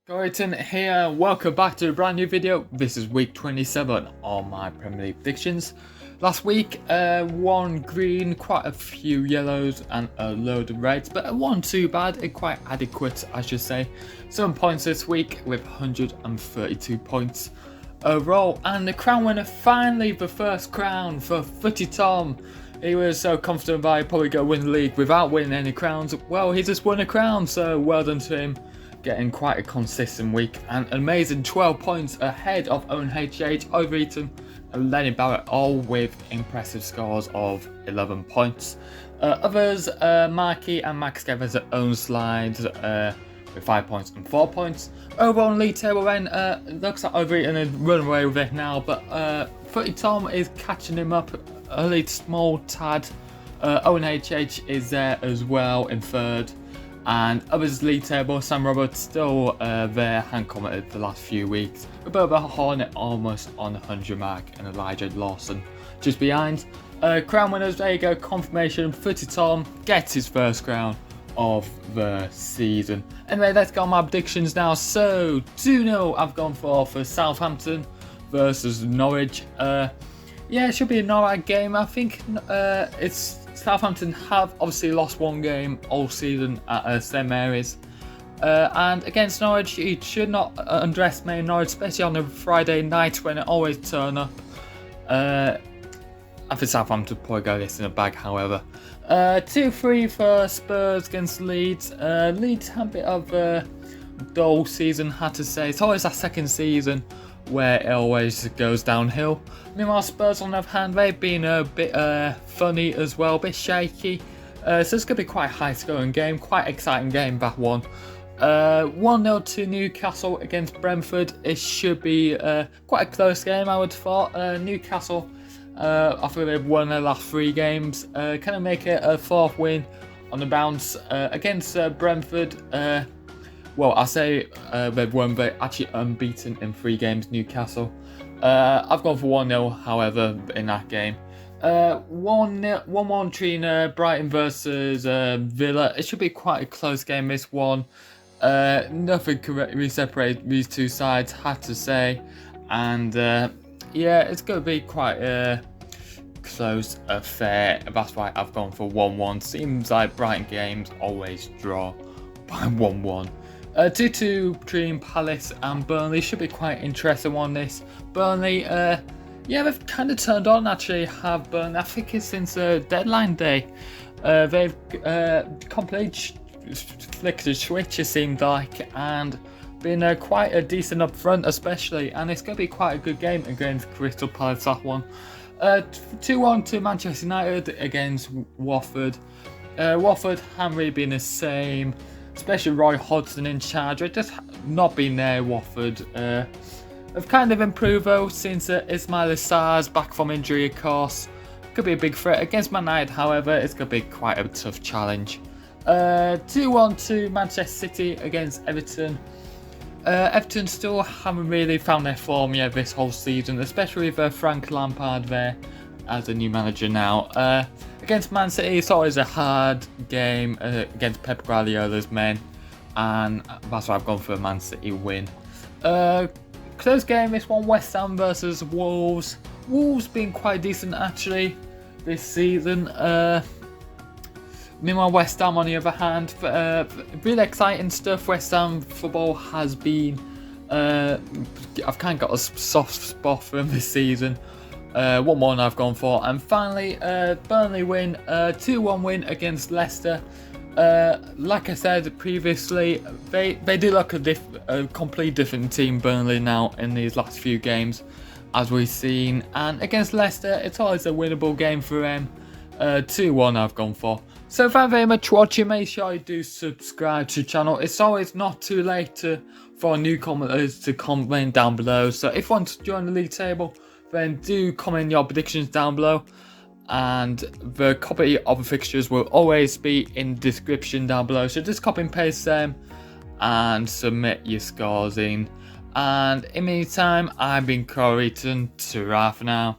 Eaton here, welcome back to a brand new video. This is week 27 on my Premier League predictions. Last week, one green, quite a few yellows and a load of reds, but it wasn't too bad, quite adequate I should say. 7 points this week with 132 points overall, and the crown winner, finally the first crown for Footy Tom. He was so confident that he'd probably go win the league without winning any crowns. Well, he just won a crown, so well done to him. Getting quite a consistent week and an amazing 12 points ahead of Owen HH over Eaton and Lenny Barrett, all with impressive scores of 11 points. Others, Markey and Max gave us their own slides with 5 points and 4 points. Over on league table then, looks like over Eaton has run away with it now, but Footy Tom is catching him up a small tad. Owen HH is there as well in third. And others league table, Sam Roberts still there, hand commented the last few weeks. Roberta Hornet almost on the 100 mark and Elijah Lawson just behind. Crown winners, there you go, confirmation. Footy Tom gets his first crown of the season. Anyway, let's go on my predictions now. So 2-0 I've gone for Southampton versus Norwich. Yeah, it should be an alright game. I think it's Southampton have obviously lost one game all season at St Mary's, and against Norwich you should not underestimate Norwich, especially on a Friday night when it always turn up. I think Southampton probably go this in a bag, however. 2-3 for Spurs against Leeds. Leeds had a bit of a dull season, had to say. It's always that second season where it always goes downhill. Meanwhile, Spurs on the other hand, they've been a bit funny as well, a bit shaky. So it's going to be quite a high scoring game, quite exciting game, that one. 1-0 to Newcastle against Brentford. It should be quite a close game, I would have thought. Newcastle, I think they've won their last 3 games. Can I make it a 4th win on the bounce against Brentford? Well, I say they've won, but actually unbeaten in 3 games, Newcastle. I've gone for 1-0, however, in that game. 1-1 between Brighton versus Villa. It should be quite a close game, this one. Nothing can really separate these two sides, had to say. And yeah, it's going to be quite a close affair. That's why I've gone for 1-1. Seems like Brighton games always draw by 1-1. 2-2 between Palace and Burnley. Should be quite interesting one, this. Burnley, yeah, they've kind of turned on, actually, have Burnley. I think it's since deadline day. They've completely flicked a switch, it seemed like, and been quite a decent up front, especially. And it's going to be quite a good game against Crystal Palace, that one. 2-1 to Manchester United against Watford. Watford haven't really been the same, especially Roy Hodgson in charge. It's just not been there, Watford. Have kind of improved though since Ismail Sarr's back from injury, of course. Could be a big threat against Man United, however, it's going to be quite a tough challenge. 2-1 to Manchester City against Everton. Everton still haven't really found their form yet this whole season, especially with Frank Lampard there as a new manager now. Against Man City, it's always a hard game against Pep Guardiola's men, and that's why I've gone for a Man City win. Close game, this one, West Ham versus Wolves. Wolves been quite decent actually this season. Meanwhile, West Ham on the other hand, really exciting stuff. West Ham football has been, I've kind of got a soft spot for them this season. 1-1 I've gone for. And finally, Burnley win, 2-1 win against Leicester. Like I said previously, they do look a complete different team, Burnley, now in these last few games, as we've seen. And against Leicester, it's always a winnable game for them. 2-1 I've gone for. So thank you very much for watching. Make sure you do subscribe to the channel. It's always not too late for new commenters to comment down below. So if you want to join the league table, then do comment your predictions down below. And the copy of the fixtures will always be in the description down below. So just copy and paste them and submit your scores in. And in the meantime, I've been Eaton. Ta-ra for now.